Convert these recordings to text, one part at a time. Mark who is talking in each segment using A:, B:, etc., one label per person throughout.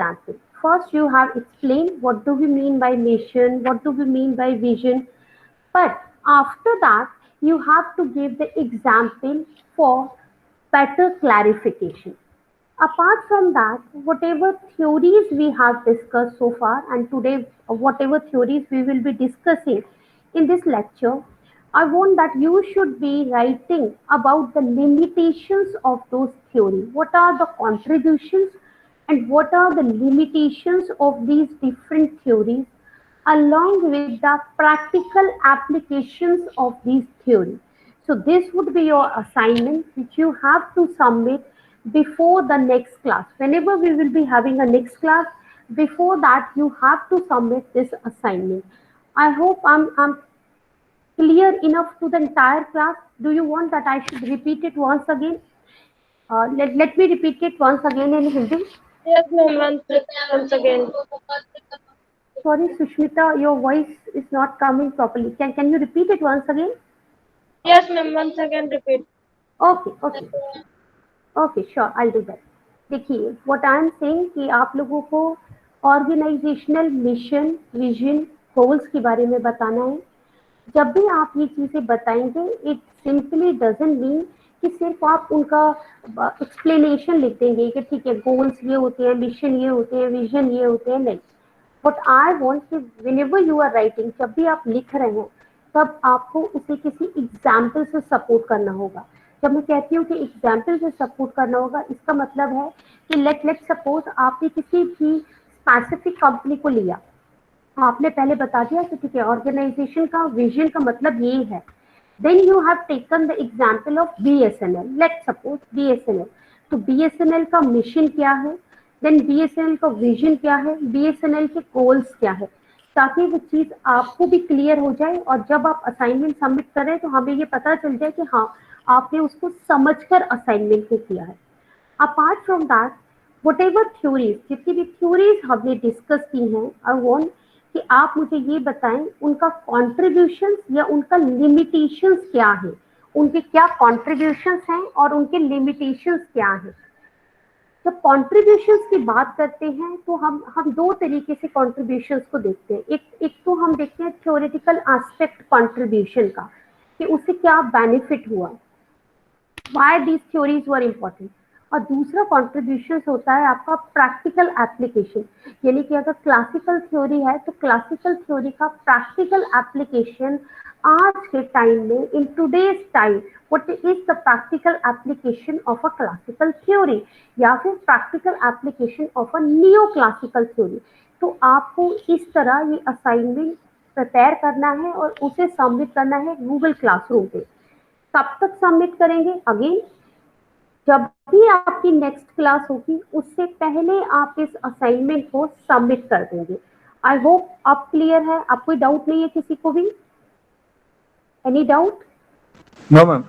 A: example. First, you have explained what do we mean by mission, what do we mean by vision, but after that, you have to give the example for better clarification. Apart from that, whatever theories we have discussed so far, and today, whatever theories we will be discussing in this lecture, I want that you should be writing about the limitations of those theories. What are the contributions and what are the limitations of these different theories, along with the practical applications of these theories. So this would be your assignment which you have to submit before the next class. Whenever we will be having a next class, before that you have to submit this assignment. I hope I'm clear enough to the entire class. Do you want that I should repeat it once again? Let me repeat it once again in Hindi.
B: Yes, ma'am. Once again.
A: Sorry, Sushmita, your voice is not coming properly. Can you repeat it once again?
B: Yes, ma'am. Once again, repeat.
A: Okay okay okay sure I do that. देखिए what I am saying कि आप लोगों को organisational mission vision goals के बारे में बताना है. जब भी आप ये चीज़ें बताएंगे इट सिंपली डजंट मीन कि सिर्फ आप उनका एक्सप्लेनेशन लिख देंगे कि ठीक है गोल्स ये होते हैं, मिशन ये होते हैं, विजन ये होते हैं. नहीं, बट आई वांट कि व्हेनेवर यू आर राइटिंग, जब भी आप लिख रहे हैं तब आपको उसे किसी एग्जाम्पल से सपोर्ट करना होगा. जब मैं कहती हूँ कि एग्जाम्पल से सपोर्ट करना होगा, इसका मतलब है कि लेट सपोज आपने किसी भी स्पेसिफिक कंपनी को लिया, आपने पहले बता दिया कि ठीक है ऑर्गेनाइजेशन का विजन का मतलब ये है. Then you have taken the example of BSNL. Let's suppose BSNL. तो बीएसएनएल का मिशन क्या है, देन बीएसएनएल का विजन क्या है, बीएसएनएल के गोल्स क्या है, ताकि वो चीज आपको भी क्लियर हो जाए और जब आप असाइनमेंट सबमिट करें तो हमें ये पता चल जाए कि हाँ आपने उसको समझकर असाइनमेंट को किया है. Apart from that, whatever theories, जितनी भी थ्योरीज हमने डिस्कस की हैं, आई वांट कि आप मुझे ये बताएं उनका कॉन्ट्रीब्यूशंस या उनका लिमिटेशंस क्या है, उनके क्या कॉन्ट्रीब्यूशंस हैं और उनके लिमिटेशंस क्या हैं. जब कॉन्ट्रीब्यूशंस की बात करते हैं तो हम दो तरीके से कॉन्ट्रीब्यूशंस को देखते हैं. एक तो हम देखते हैं थ्योरेटिकल एस्पेक्ट कॉन्ट्रीब्यूशन का, कि उससे क्या बेनिफिट हुआ, why these theories were important. और दूसरा कॉन्ट्रीब्यूशन होता है आपका प्रैक्टिकल एप्लीकेशन, यानी कि अगर क्लासिकल थ्योरी है तो क्लासिकल थ्योरी का प्रैक्टिकल एप्लीकेशन आज के टाइम में, in today's time, what is the practical application of a classical theory या फिर practical application of a neo classical theory. तो आपको इस तरह ये असाइनमेंट प्रिपेयर करना है और उसे सबमिट करना है गूगल क्लासरूम पे. कब तक सबमिट करेंगे? अगेन जब भी आपकी नेक्स्ट क्लास होगी उससे पहले आप इस असाइनमेंट को सबमिट कर देंगे. आई होप आप क्लियर है, आप कोई डाउट नहीं है किसी को भी? Any doubt?
C: No, ma'am.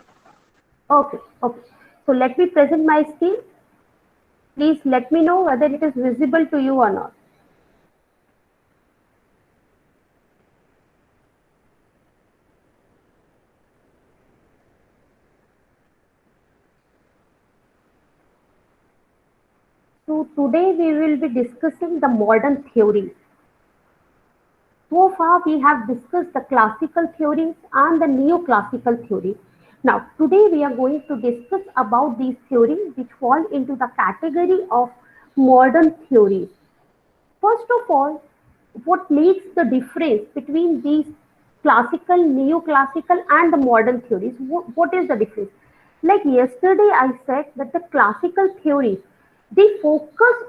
A: Okay okay, so let me present my screen. Please let me know whether it is visible to you or not. So today we will be discussing the modern theories. So far we have discussed the classical theories and the neoclassical theories. Now today we are going to discuss about these theories which fall into the category of modern theories. First of all, what makes the difference between these classical, neoclassical and the modern theories? What is the difference? Like yesterday I said that the classical theories, they focus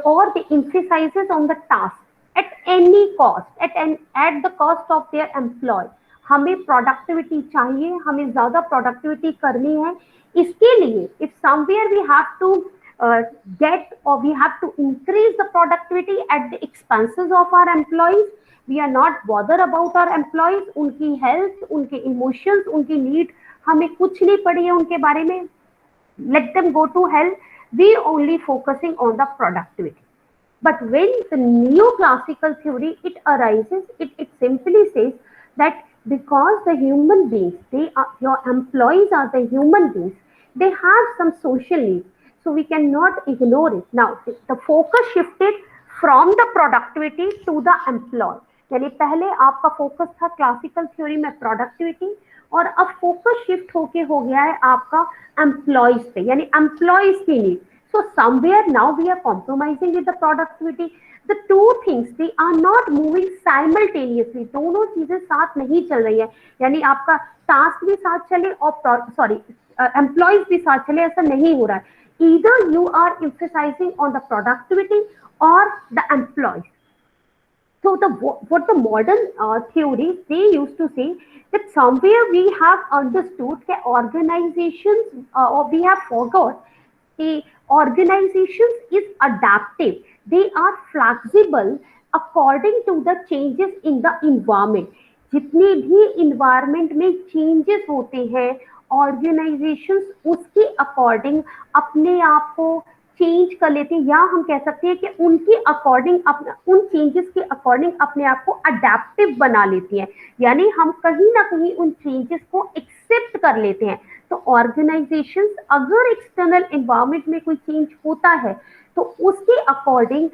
A: or they emphasizes on the task at any cost, at the cost of their employee. हमें productivity चाहिए, हमें ज्यादा productivity करनी है. इसके लिए if somewhere we have to get or we have to increase the productivity at the expenses of our employees, we are not bother about our employees, उनकी health, उनके emotions, उनकी need हमें कुछ नहीं पड़ी है उनके बारे में. Let them go to hell. We only focusing on the productivity. But when the neoclassical theory it arises, it simply says that because the human beings, they are your employees are the human beings, they have some social needs. so we cannot ignore it. Now the focus shifted from the productivity to the employee. यानी पहले आपका focus था classical theory में productivity, और अब focus shift होके हो गया है आपका एम्प्लॉयज पे, यानी एम्प्लॉयज की need. So somewhere now we are compromising with the productivity. The two things they are not moving simultaneously, दोनों चीजें साथ नहीं चल रही है. यानी आपका टास्क भी साथ चले और सॉरी एम्प्लॉयज भी साथ चले, ऐसा नहीं हो रहा है. either you are emphasizing on the productivity or the employees. So the what the modern theories they used to say that somewhere we have understood that organizations or we have forgot the organizations is adaptive. They are flexible according to the changes in the environment. जितने भी environment में changes होते हैं, organisations उसके according अपने आप को change कर लेते हैं, या हम कह सकते हैं कि उनके अकॉर्डिंग उन चेंजेस के अकॉर्डिंग अपने आप को अडेप्टिव बना लेती हैं. यानी हम कहीं ना कहीं उन चेंजेस को एक्सेप्ट कर लेते हैं. तो ऑर्गेनाइजेशंस अगर एक्सटर्नल एनवायरनमेंट में कोई चेंज होता है तो उसके अकॉर्डिंग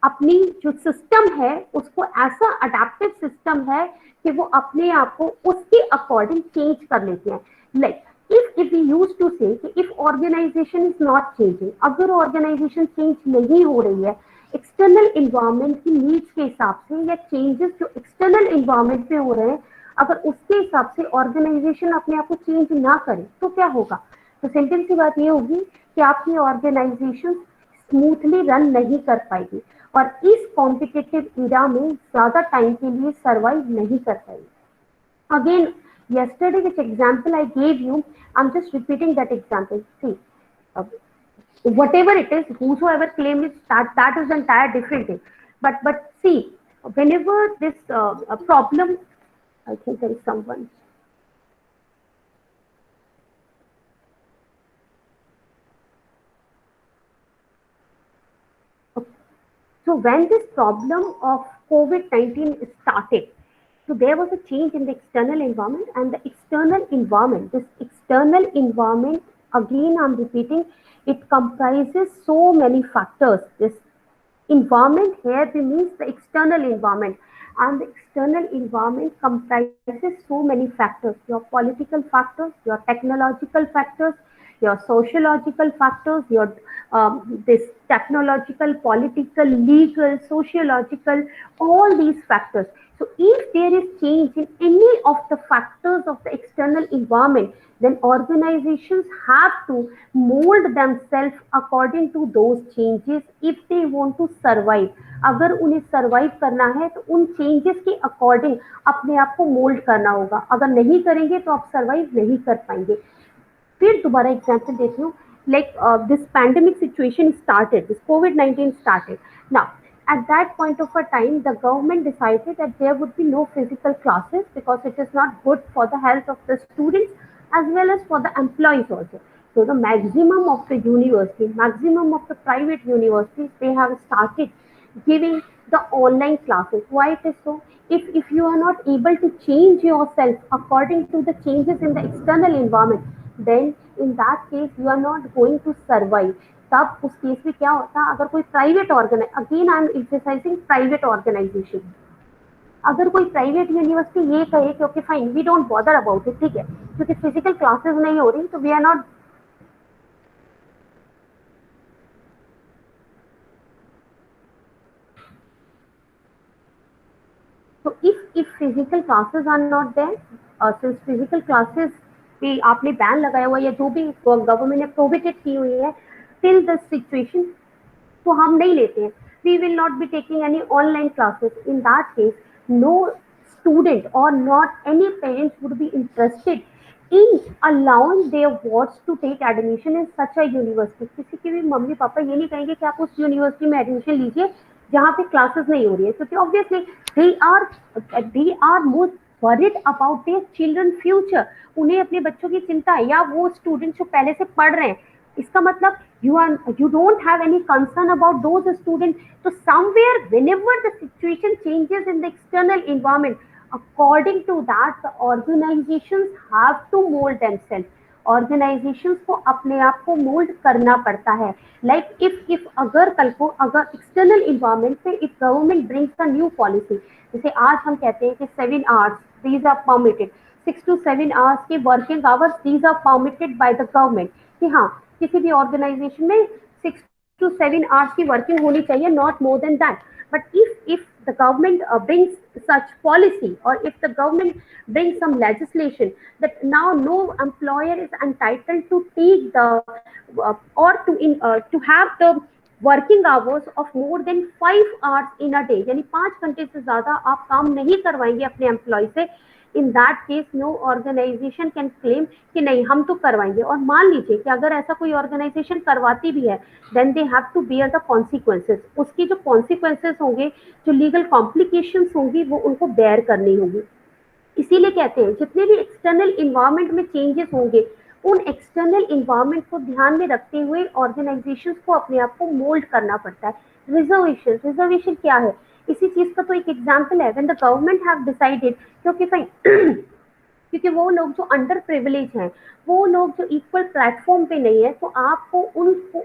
A: अपनी जो सिस्टम है उसको ऐसा अडेप्टिव सिस्टम है कि वो अपने आप को उसके अकॉर्डिंग चेंज कर लेते हैं. Like if we used to say कि if organization is not changing, अगर organization change नहीं हो रही है external environment की needs के हिसाब से, या changes जो external environment में हो रहे हैं अगर उसके हिसाब से organization अपने आप को change ना करे तो क्या होगा. तो सिंपल सी बात ये होगी कि आपकी organization स्मूथली रन नहीं कर पाएगी और इस कॉम्पिटिटिव इरा में ज्यादा टाइम के लिए सर्वाइव नहीं कर पाएगी. Again, yesterday which example I gave you, I'm just repeating that example. See, whatever it is, whosoever claim it, that is an entire different thing. But see, whenever this problem, I think there is someone. Okay. So when this problem of COVID-19 started, so there was a change in the external environment, and the external environment, this external environment, again I'm repeating, it comprises so many factors. This environment here means the external environment, and the external environment comprises so many factors: your political factors, your technological factors, your sociological factors, your this technological, political, legal, sociological, all these factors. So if there is change in any of the factors of the external environment, then organizations have to mold themselves according to those changes if they want to survive. अगर उन्हें survive करना है तो उन changes के according अपने आप को मोल्ड करना होगा. अगर नहीं करेंगे तो आप सर्वाइव नहीं कर पाएंगे. फिर दोबारा एग्जांपल देती हूँ. Like this pandemic situation started, this COVID-19 started. Now, at that point of a time, the government decided that there would be no physical classes because it is not good for the health of the students as well as for the employees also. So the maximum of the university, maximum of the private universities, they have started giving the online classes. Why it is so? If you are not able to change yourself according to the changes in the external environment, then in that case you are not going to survive. तब उस case में क्या होता, अगर कोई private again I am emphasising private organisation, अगर कोई private university ये कहे कि okay fine we don't bother about it, ठीक है, क्योंकि फिजिकल क्लासेस नहीं हो रही तो we are not. So if physical classes are not there, since physical classes पे आपने बैन लगाया हुआ या जो भी गवर्नमेंट ने प्रोहिबिटेड की हुई है टिल द सिचुएशन, तो हम नहीं लेते हैं. We will not be taking any online classes. In that case, no student or not any parents would be interested in allowing their wards to take admission in such a university. किसी के भी mummy papa ये नहीं कहेंगे कि आप उस university में एडमिशन लीजिए जहाँ पे क्लासेस नहीं हो रही है, क्योंकि obviously they are more worried about their children future. उन्हें अपने बच्चों की चिंता है, या वो स्टूडेंट जो पहले से पढ़ रहे हैं, इसका मतलब you don't have any concern about those students. So somewhere whenever the situation changes in the external environment, according to that the organizations have to mold themselves. Organisations को अपने आप को मोल्ड करना पड़ता है। लाइक इफ अगर कल को अगर एक्सटर्नल इन्वायरमेंट पे if government brings a new policy, जैसे आज हम कहते हैं कि 7 hours these are permitted, 6 to 7 hours के working hours these are permitted by the government, कि हाँ किसी भी ऑर्गेनाइजेशन में 6 to 7 hours की वर्किंग होनी चाहिए, not more than that. But if the government brings such policy, or if the government brings some legislation that now no employer is entitled to take the to have the working hours of more than 5 hours in a day, यानी 5 घंटे से ज्यादा आप काम नहीं करवाएंगे अपने employee से, in that case no organisation can claim कि नहीं हम तो करवाएंगे। और मान लीजिए कि अगर ऐसा कोई ऑर्गेनाइजेशन करवाती भी है, then they have to bear the consequences, उसकी जो कॉन्सिक्वेंसेस होंगे, जो लीगल कॉम्प्लिकेशंस होंगी, वो उनको बेयर करनी होगी। इसीलिए कहते हैं जितने भी एक्सटर्नल इन्वायरमेंट में चेंजेस होंगे, उन एक्सटर्नल इन्वायरमेंट को ध्यान में रखते हुए ऑर्गेनाइजेशंस को अपने आप को मोल्ड करना पड़ता है। रिजर्वेशन क्या है? इसी चीज का तो एक एग्जांपल है, when the government have decided, क्योंकि फाइन क्योंकि वो लोग जो अंडर प्रिविलेज हैं, वो लोग जो इक्वल प्लेटफॉर्म पे नहीं है, तो आपको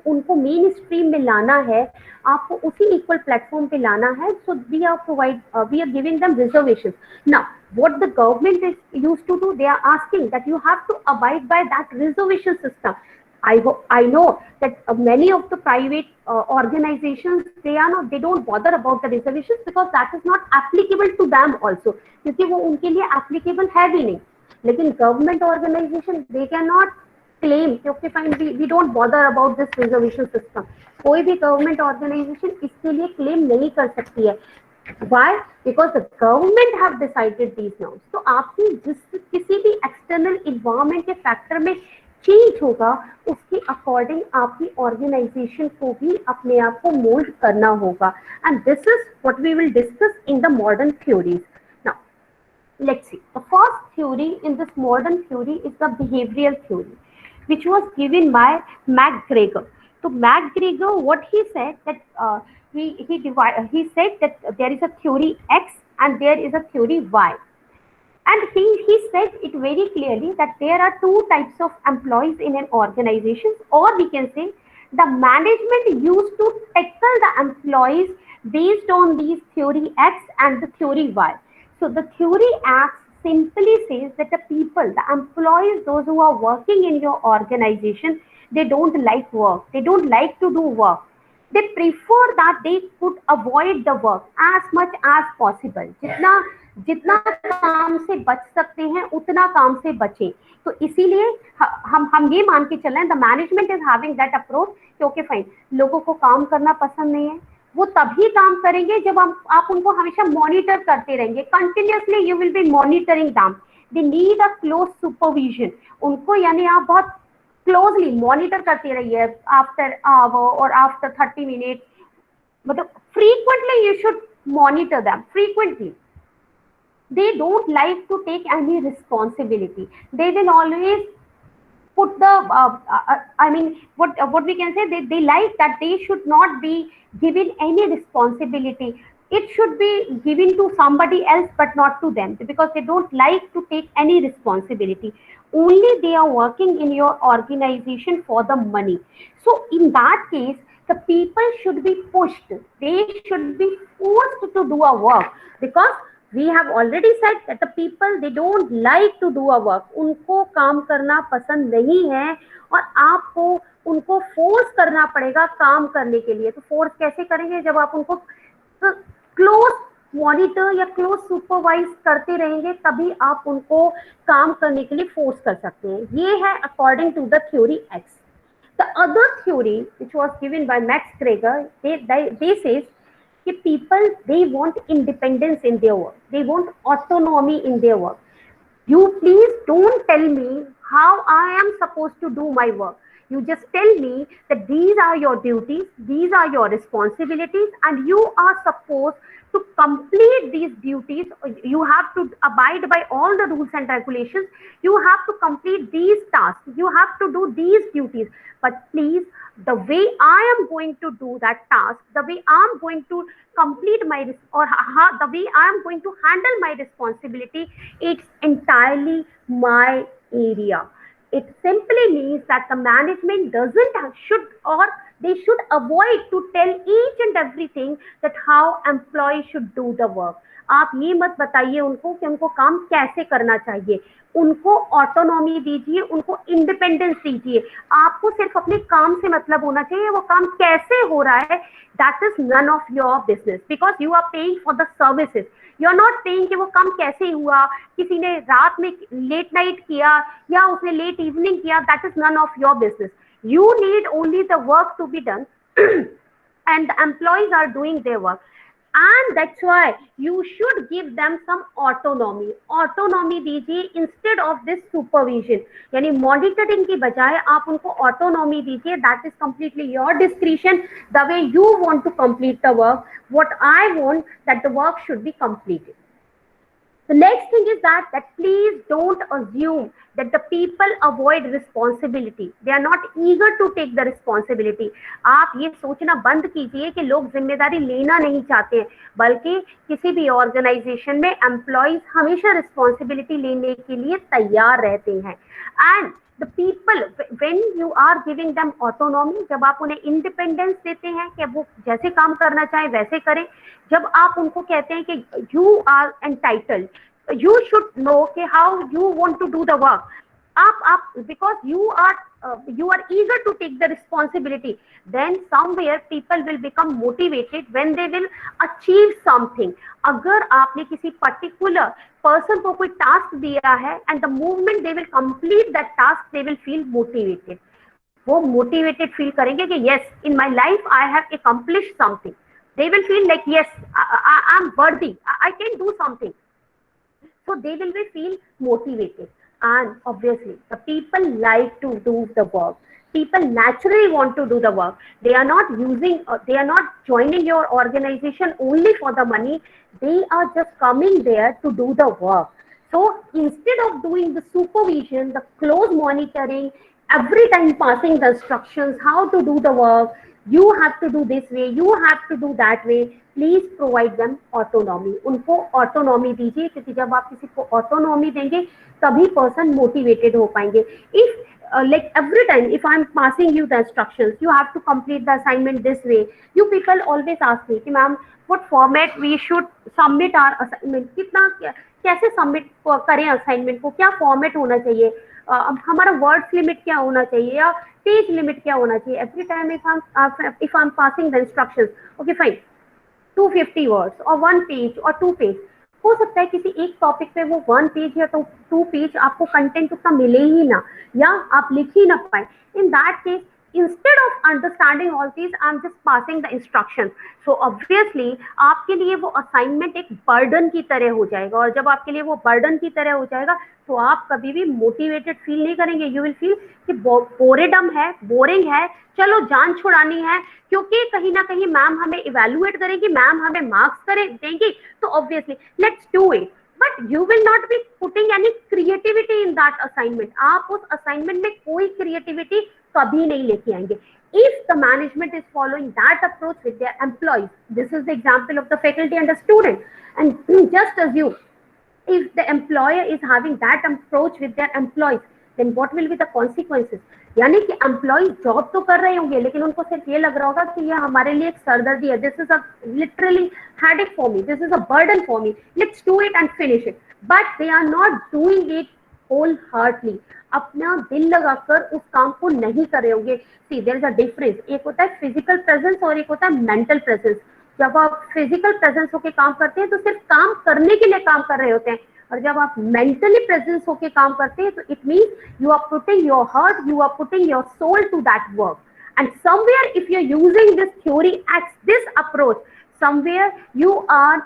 A: उनको मेन स्ट्रीम में लाना है, आपको उसी इक्वल प्लेटफॉर्म पे लाना है। So we are giving them reservation. Now what the government is used to do, they are asking that you have to abide by that reservation system. I know that many of the private organizations, they don't bother about the reservations because that is not applicable to them also, क्योंकि वो उनके लिए applicable है भी नहीं। लेकिन government organisation they can not claim क्योंकि fine we don't bother about this reservation system. कोई भी गवर्नमेंट ऑर्गेनाइजेशन इसके लिए क्लेम नहीं कर सकती है। Why? Because the government have decided these norms. तो आपकी किसी भी एक्सटर्नल इन्वायरमेंट के फैक्टर में चेंज होगा, उसके अकॉर्डिंग आपकी ऑर्गेनाइजेशन को भी अपने आप को मोल्ड करना होगा। And this is what we will discuss in the modern theories. Now let's see, the first theory in this modern theory is the behavioral theory, which was given by McGregor. So McGregor, what he said that he said that there is a theory X and there is a theory Y, and he said it very clearly that there are two types of employees in an organization, or we can say the management used to tackle the employees based on these theory X and the theory Y. So the theory X simply says that the people, the employees, those who are working in your organization, they don't like work. They don't like to do work. They prefer that they could avoid the work as much as possible. जितना काम से बच सकते हैं उतना काम से बचें। तो इसीलिए हम ये मान के चल रहे हैं, the management is having that approach कि ओके फाइन, लोगों को काम करना पसंद नहीं है, वो तभी काम करेंगे जब आप उनको हमेशा मॉनिटर करते रहेंगे। Continuously you will B monitoring them, they need a close supervision. उनको यानी आप बहुत क्लोजली मॉनिटर करते रहिए आफ्टर आवर और आफ्टर 30 मिनट, मतलब frequently you should monitor them frequently. They don't like to take any responsibility. They will always put the I mean what we can say, they like that they should not be given any responsibility. It should be given to somebody else but not to them, because they don't like to take any responsibility. Only they are working in your organization for the money. So in that case, the people should be pushed, they should be forced to do a work, because we have already said that the people, they don't like to do a work. उनको काम करना पसंद नहीं है और आपको उनको force करना पड़ेगा काम करने के लिए। तो फोर्स कैसे करेंगे? जब आप उनको क्लोज मॉनिटर या क्लोज सुपरवाइज करते रहेंगे, तभी आप उनको काम करने के लिए फोर्स कर सकते हैं। ये है according to the theory X. The other theory which was given by Max Greger, they says people, they want independence in their work, they want autonomy in their work. You please don't tell me how I am supposed to do my work. You just tell me that these are your duties, these are your responsibilities, and you are supposed to complete these duties. You have to abide by all the rules and regulations. You have to complete these tasks. You have to do these duties. But please, the way I am going to do that task, the way I am going to complete my the way I am going to handle my responsibility, it's entirely my area. It simply means that the management doesn't should or they should avoid to tell each and everything that how employee should do the work. आप ये मत बताइए उनको कि उनको काम कैसे करना चाहिए, उनको ऑटोनॉमी दीजिए, उनको इंडिपेंडेंस दीजिए। आपको सिर्फ अपने काम से मतलब होना चाहिए, वो काम कैसे हो रहा है that is none of your business, because you are paying for the services. You are not paying कि वो काम कैसे हुआ, किसी ने रात में लेट नाइट किया या उसने लेट इवनिंग किया, that is none of your business. You need only the work to be done and the employees are doing their work, and that's why you should give them some autonomy दीजिए instead of this supervision। यानी monitoring की बजाय आप उनको autonomy दीजिए, that is completely your discretion, the way you want to complete the work, what I want that the work should be completed. The next thing is that please don't assume that the people avoid responsibility. They are not eager to take the responsibility. आप ये सोचना बंद कीजिए कि लोग जिम्मेदारी लेना नहीं चाहते हैं, बल्कि किसी भी ऑर्गेनाइजेशन में एम्प्लॉइज हमेशा रिस्पॉन्सिबिलिटी लेने के लिए तैयार रहते हैं। And the people, when you are giving them autonomy, जब आप उन्हें इंडिपेंडेंस देते हैं कि वो जैसे काम करना चाहे वैसे करें, जब आप उनको कहते हैं कि you are entitled, you should know कि how you want to do the work, आप because you are eager to take the responsibility, then somewhere people will become motivated when they will achieve something। अगर आपने किसी particular person को कोई task दिया है and the moment they will complete that task they will feel motivated, वो motivated feel करेंगे कि yes in my life I have accomplished something, they will feel like yes I am worthy, I can do something, so they will be feel motivated। And obviously the people like to do the work, people naturally want to do the work, they are not joining your organization only for the money, they are just coming there to do the work। So instead of doing the supervision, the close monitoring, every time passing the instructions how to do the work, you have to do this way, you have to do that way, please provide them autonomy. उनको autonomy दीजिए, क्योंकि जब आप किसी को autonomy देंगे तभी person motivated हो पाएंगे। If like every time if I'm passing you the instructions, you have to complete the assignment this way, you people always ask me कि ma'am what format we should submit our assignment, कितना कैसे submit करें assignment को, क्या format होना चाहिए, हमारा words limit क्या होना चाहिए या पेज लिमिट क्या होना चाहिए। Every time if I'm passing the instructions, okay fine 250 words और 1 पेज और 2 पेज, हो सकता है किसी एक टॉपिक पे वो 1 पेज या 2 पेज आपको कंटेंट उतना मिले ही ना, या आप लिख ही ना पाए। इन that case instead of understanding all these I'm just passing the instructions, so obviously आपके लिए वो असाइनमेंट एक बर्डन की तरह हो जाएगा, और जब आपके लिए वो बर्डन की तरह हो जाएगा तो आप कभी भी मोटिवेटेड फील नहीं करेंगे, यू विल फील कि बोरेडम है, बोरिंग है, चलो जान छुड़ानी है, क्योंकि कहीं ना कहीं मैम हमें इवेल्युएट करेगी, मैम हमें मार्क्स देंगी, तो obviously let's do it, but you will not be putting any creativity in that assignment. आप उस असाइनमेंट में कोई क्रिएटिविटी कभी नहीं लेके आएंगे। If the management is following that approach with their employees, this is the example of the faculty and the student, and just assume if the employer is having that approach with their employees, then what will be the consequences? यानी कि employ job तो कर रहे होंगे लेकिन उनको सिर्फ ये लग रहा होगा कि ये हमारे लिए एक सरदर्दी है, this is a literally headache for me, this is a burden for me, let's do it and finish it, but they are not doing it whole heartly, अपना दिल लगाकर उस काम को नहीं कर रहे होंगे। सी देयर इज अ डिफरेंस, एक होता है फिजिकल प्रेजेंस और एक होता है मेंटल प्रेजेंस। जब आप फिजिकल प्रेजेंस होके काम करते हैं तो सिर्फ काम करने के लिए काम कर रहे होते हैं, और जब आप मेंटली प्रेजेंस होके काम करते हैं तो it means you are putting your heart, you are putting your soul to that work, and somewhere if you are using this theory at this approach, somewhere you are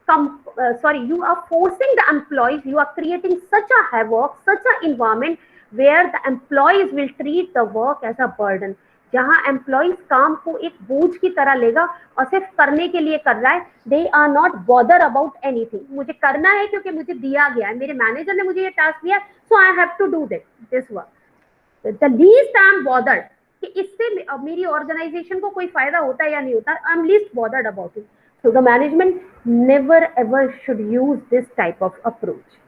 A: you are forcing the employees, you are creating such a havoc, such an environment where the employees will treat the work as a burden, जहां employees काम को एक बोझ की तरह लेगा और सिर्फ करने के लिए कर रहा है, they are not bother about anything, मुझे करना है क्योंकि मुझे दिया गया है, मेरे मैनेजर ने मुझे ये टास्क दिया, so I have to do this work. The least I am bothered कि इससे मेरी ऑर्गेनाइजेशन को कोई फायदा होता है या नहीं होता, I am least bothered about it. So the management never ever should use this type of approach.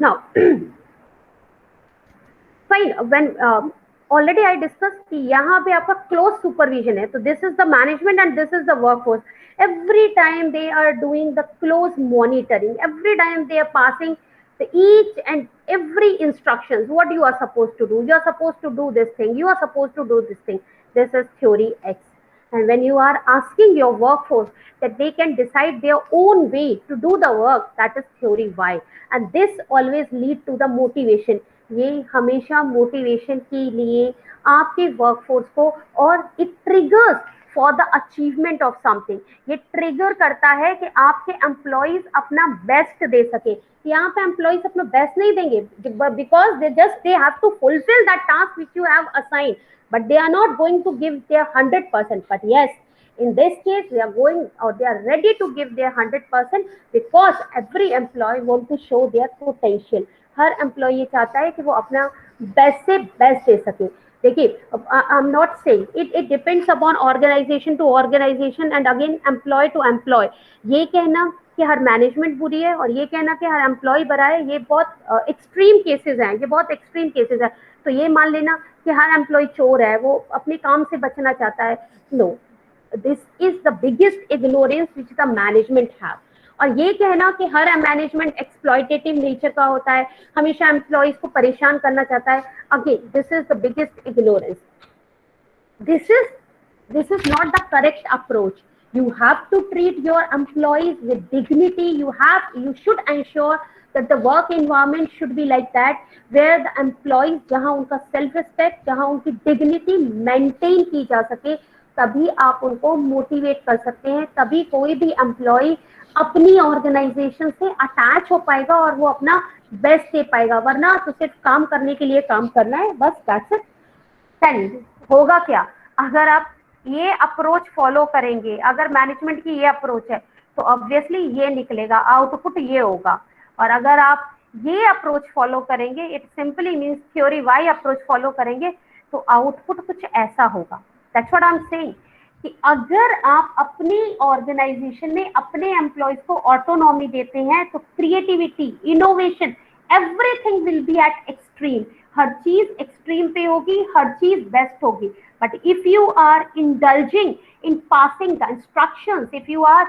A: Now, fine when already I discuss कि यहाँ पे आपका क्लोज सुपरविजन है, तो this is the management and this is the workforce. Every time they are doing the close monitoring, every time they are passing the each and every instructions, what you are supposed to do, you are supposed to do this thing, you are supposed to do this thing. This is theory X. And when you are asking your workforce that they can decide their own way to do the work, that is theory Y. And this always lead to the motivation. ये हमेशा motivation के लिए आपके workforce को, और it triggers for the achievement of something. ये trigger करता है कि आपके एम्प्लॉइज अपना बेस्ट दे सके. यहाँ पे एम्प्लॉइज अपना बेस्ट नहीं देंगे because they have to fulfil that task which you have assign, but they are not going to give their 100%. But yes, in this case they are going, or they are ready to give their 100% because every employee want to show their potential. हर employee चाहता है कि वो अपना best से best दे सके. देखिए, I am not saying it depends upon organisation to organisation and again employee to employee. ये कहना कि हर मैनेजमेंट बुरी है और ये कहना कि हर एम्प्लॉय बुरा है, ये बहुत एक्सट्रीम केसेस हैं, ये बहुत एक्सट्रीम केसेस है. तो ये मान लेना कि हर एम्प्लॉय चोर है, वो अपने काम से बचना चाहता है. No, this is the biggest ignorance which the management have. और ये कहना कि हर मैनेजमेंट एक्सप्लॉयटेटिव नेचर का होता है, हमेशा एम्प्लॉइज को परेशान करना चाहता है, again this is the biggest ignorance. this is not the correct approach. You have to treat your employees with dignity. You should ensure that the work environment should be like that, where the employees, जहां उनका self respect, जहां उनकी dignity maintain की जा सके, तभी आप उनको मोटिवेट कर सकते हैं, तभी कोई भी एम्प्लॉय अपनी ऑर्गेनाइजेशन से अटैच हो पाएगा और वो अपना बेस्ट दे पाएगा. वरना तो सिर्फ काम करने के लिए काम करना है, बस दैट्स इट. देन होगा क्या अगर आप ये अप्रोच फॉलो करेंगे, अगर मैनेजमेंट की ये अप्रोच है तो ऑब्वियसली ये निकलेगा, आउटपुट ये होगा. और अगर आप ये अप्रोच फॉलो करेंगे, it simply means theory Y approach follow करेंगे, तो आउटपुट कुछ ऐसा होगा. That's what I am saying कि अगर आप अपनी ऑर्गेनाइजेशन में अपने एम्प्लॉयज को ऑटोनॉमी देते हैं तो creativity, innovation, everything will be at extreme. हर चीज एक्सट्रीम पे होगी, हर चीज बेस्ट होगी. But if you are indulging in passing the instructions, if you are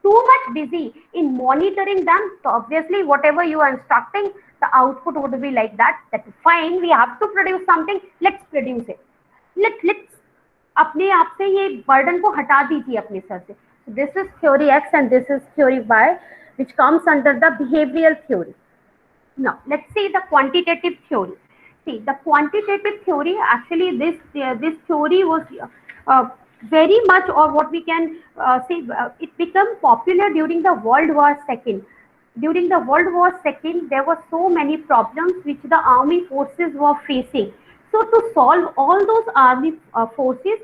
A: too much busy in monitoring them, so obviously whatever you are instructing, the output would be like that. That is fine, we have to produce something, let's produce it. Let's अपने आप से ये burden को हटा दीजिए अपने sir से. This is theory X and this is theory Y, which comes under the behavioral theory. Now let's see the quantitative theory. See, the quantitative theory, actually this theory was very much, or what we can say, it became popular during the World War II. During the World War II, there were so many problems which the army forces were facing. So to solve all those army forces,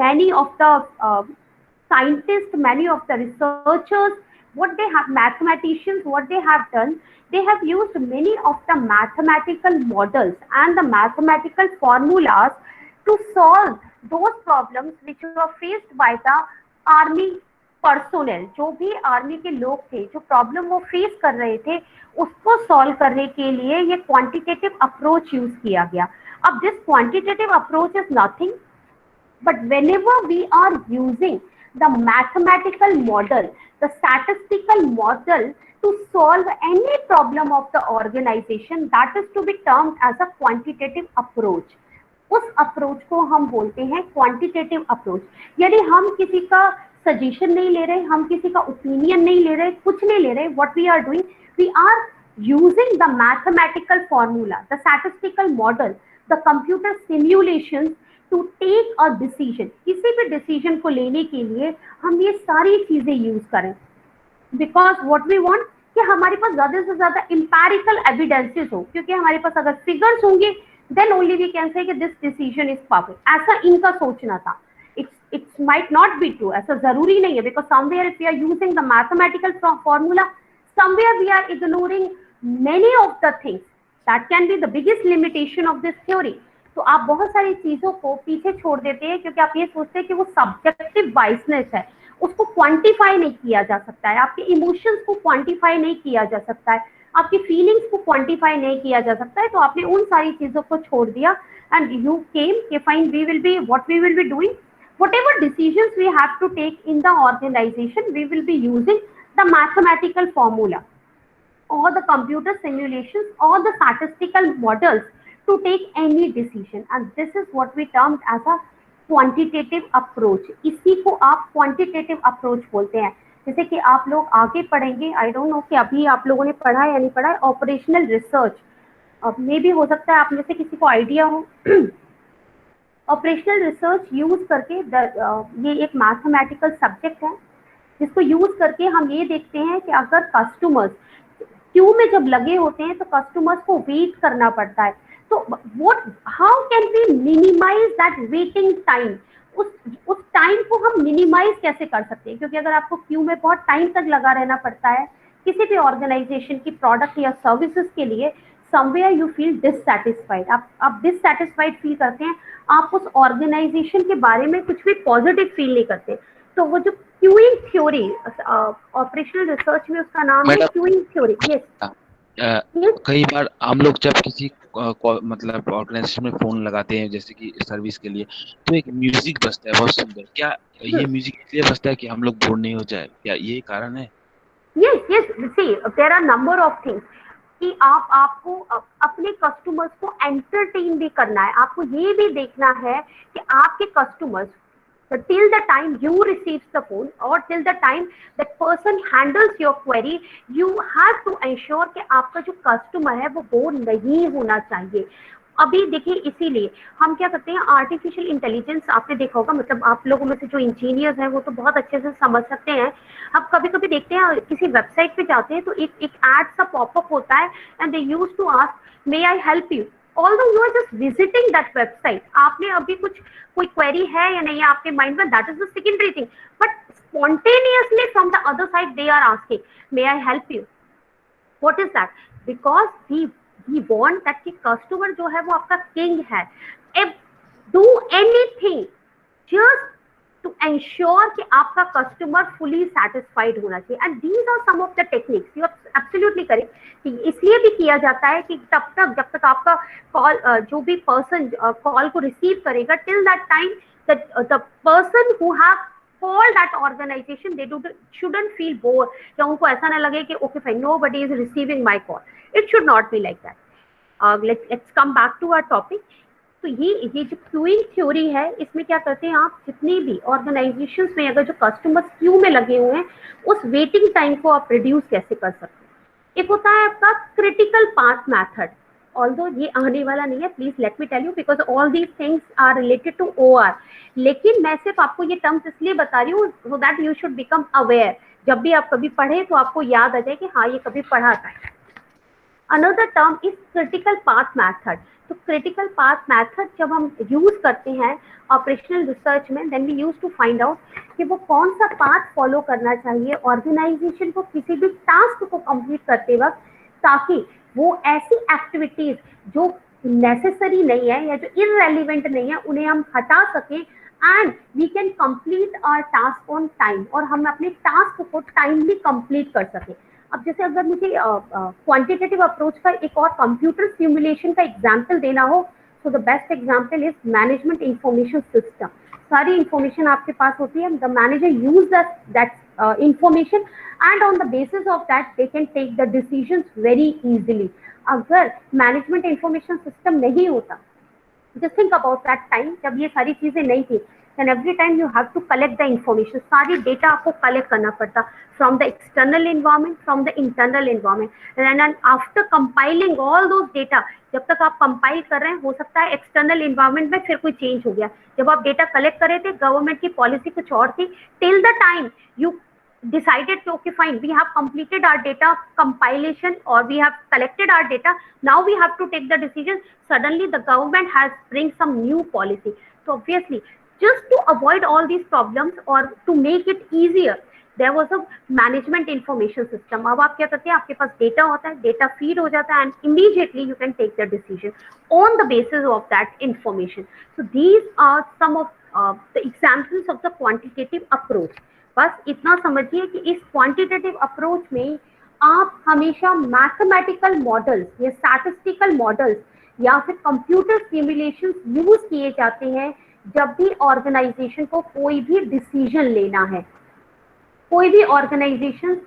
A: many of the scientists, many of the researchers, what they have, mathematicians, what they have done, they have used many of the mathematical models and the mathematical formulas to solve those problems which were faced by the army personnel. जो भी army के लोग थे, जो problem वो face कर रहे थे, उसको सॉल्व करने के लिए ये क्वांटिटेटिव अप्रोच यूज किया गया. अब this quantitative approach is nothing but whenever we are using the mathematical model, the statistical model to solve any problem of the organization, that is to be termed as a quantitative approach. उस approach को हम बोलते हैं quantitative approach. यानी हम किसी का suggestion नहीं ले रहे, हम किसी का ओपिनियन नहीं ले रहे, कुछ नहीं ले रहे. What we are doing, we are using the mathematical formula, the statistical model, the computer simulations to take a decision. किसी भी डिसीजन को लेने के लिए हम ये सारी चीजें यूज करें, बिकॉज व्हाट वी वांट कि हमारे पास ज्यादा से ज्यादा एम्पिरिकल एविडेंसेस हो, क्योंकि हमारे पास अगर फिगर्स होंगे then only we can say कि दिस डिसीजन इज परफेक्ट. ऐसा इनका सोचना था. It's might not be true, ऐसा जरूरी नहीं है, because somewhere if we are using the mathematical formula, somewhere we are ignoring many of the things. That can be the biggest limitation of this theory. तो आप बहुत सारी चीजों को पीछे छोड़ देते हैं क्योंकि आप ये सोचते हैं कि वो सब्जेक्टिव बाइसनेस है, उसको क्वांटिफाई नहीं किया जा सकता है, आपके इमोशंस को क्वांटिफाई नहीं किया जा सकता है, आपकी फीलिंग्स को क्वांटिफाई नहीं किया जा सकता है, तो आपने उन सारी चीजों को छोड़ दिया एंड यू केम कि fine we will be what we will be doing, whatever decisions we have to take in the organization, we will be using the mathematical formula or the computer simulations or the statistical models to take any decision, and this is what we termed as a quantitative approach. इसी को आप quantitative approach बोलते हैं। जैसे कि आप लोग आगे पढ़ेंगे, आई डोंट नो कि अभी आप लोगों ने पढ़ा है या नहीं पढ़ा है, ऑपरेशनल रिसर्च। अब मे भी हो सकता है आप में से किसी को आइडिया हो। ऑपरेशनल रिसर्च यूज करके ये एक मैथमेटिकल सब्जेक्ट है जिसको यूज करके हम ये देखते हैं कि अगर कस्टमर्स क्यू में जब लगे होते हैं तो कस्टमर्स को वेट करना पड़ता है, तो what how can we minimise that waiting time, उस टाइम को हम मिनिमाइज कैसे कर सकते हैं, क्योंकि अगर आपको क्यू में बहुत टाइम तक लगा रहना पड़ता है किसी भी ऑर्गेनाइजेशन की प्रोडक्ट या सर्विसेज के लिए, समवेयर यू फील डिससैटिस्फाइड, आप डिससैटिस्फाइड फील करते हैं, आप उस ऑर्गेनाइजेशन के बारे में कुछ भी पॉजिटिव फील नहीं करते। तो वो जो क्यूइंग थ्योरी, ऑपरेशनल रिसर्च में उसका नाम है क्यूइंग थ्योरी। यस,
C: कई बार हम लोग जब किसी मतलब ऑर्गेनाइजेशन में फोन लगाते हैं जैसे कि सर्विस के लिए, तो एक म्यूजिक बजता है बहुत सुंदर, क्या ये म्यूजिक इसलिए बजता है कि हम लोग बोर नहीं हो जाए, क्या ये कारण है?
A: Yes yes, see there are number of things कि आपको अपने कस्टमर्स को एंटरटेन भी करना है, आपको ये भी देखना है कि आपके customers till the time you receive the phone or till the time that person handles your query, you have to ensure कि आपका जो कस्टमर है वो बोर नहीं होना चाहिए। अभी देखिए, इसीलिए हम क्या करते हैं, आर्टिफिशियल इंटेलिजेंस आपने देखा होगा, मतलब आप लोगों में से जो इंजीनियर्स हैं वो तो बहुत अच्छे से समझ सकते हैं। अब कभी कभी देखते हैं किसी वेबसाइट पे जाते हैं तो एक एड सा पॉपअप होता है and they use to ask may I help you, although you are just visiting that website, आपने अभी कोई क्वेरी है या नहीं है आपके माइंड में, that is the secondary thing, but spontaneously from the other side they are asking may I help you, what is that, because we want that कि customer जो है वो आपका king है, if do anything just to ensure कि आपका customer fully satisfied होना चाहिए, and these are some of the techniques, you are absolutely correct कि इसलिए भी किया जाता है कि तब तक जब तक आपका कॉल जो भी पर्सन कॉल को रिसीव करेगा, till that time the person who have called that organization they shouldn't feel bored, या उनको ऐसा ना लगे कि okay fine nobody is receiving my call, it should not be like that. Let's come back to our topic. तो ये जो queuing theory है, इसमें क्या करते हैं, आप जितनी भी ऑर्गेनाइजेशंस में अगर जो कस्टमर्स क्यू में लगे हुए हैं उस वेटिंग टाइम को आप रिड्यूस कैसे कर सकते हैं। एक होता है आपका क्रिटिकल पाथ मेथड, ऑल्दो ये आने वाला नहीं है, please let me tell you because all these things are related to OR, लेकिन मैं सिर्फ आपको ये टर्म्स इसलिए बता रही हूँ so that you should become aware, जब भी आप कभी पढ़े तो आपको याद आ जाए कि हाँ ये कभी पढ़ा था। Another term is critical path method. तो क्रिटिकल पाथ मेथड जब हम यूज करते हैं ऑपरेशनल रिसर्च में, then we use to find out कि वो कौन सा पाथ फॉलो करना चाहिए ऑर्गेनाइजेशन को किसी भी टास्क को कंप्लीट करते वक्त, ताकि वो ऐसी एक्टिविटीज जो नेसेसरी नहीं है या जो इररेलेवेंट नहीं है उन्हें हम हटा सकें and we can complete our task on time, और हम अपने टास्क को टाइमली कंप्लीट कर सकें। अब जैसे अगर मुझे क्वांटिटेटिव अप्रोच का एक और कंप्यूटर सिमुलेशन का एग्जांपल देना हो, तो the best example is management information system. सारी इंफॉर्मेशन आपके पास होती है, the manager use that information and on the basis of that they can take the decisions very easily. अगर मैनेजमेंट इंफॉर्मेशन सिस्टम नहीं होता, just think about that time जब ये सारी चीजें नहीं थी, then every time you have to collect the information, सारी डेटा आपको कलेक्ट करना पड़ता from the external environment, from the internal environment, and then after compiling all those data, जब तक आप कंपाइल कर रहे हैं हो सकता है एक्सटर्नल इन्वायरमेंट में फिर कोई चेंज हो गया, जब आप डेटा कलेक्ट कर रहे थे गवर्नमेंट की पॉलिसी कुछ और थी, till the time you decided to okay fine we have completed our data compilation or we have collected our data, now we have to take the decision, suddenly the government has bring some new policy, so obviously just to avoid all these problems or to make it easier there was a management information system। अब आप क्या करते हैं, आपके पास data होता है, data feed हो जाता है and immediately you can take the decision on the basis of that information। so these are some of the examples of the quantitative approach। बस इतना समझिए कि इस क्वांटिटेटिव अप्रोच में आप हमेशा मैथमेटिकल मॉडल्स या स्टैटिस्टिकल मॉडल्स या फिर कंप्यूटर सिमुलेशन यूज किए जाते हैं जब भी ऑर्गेनाइजेशन को कोई भी डिसीजन लेना है। कोई भी ऑर्गेनाइजेशन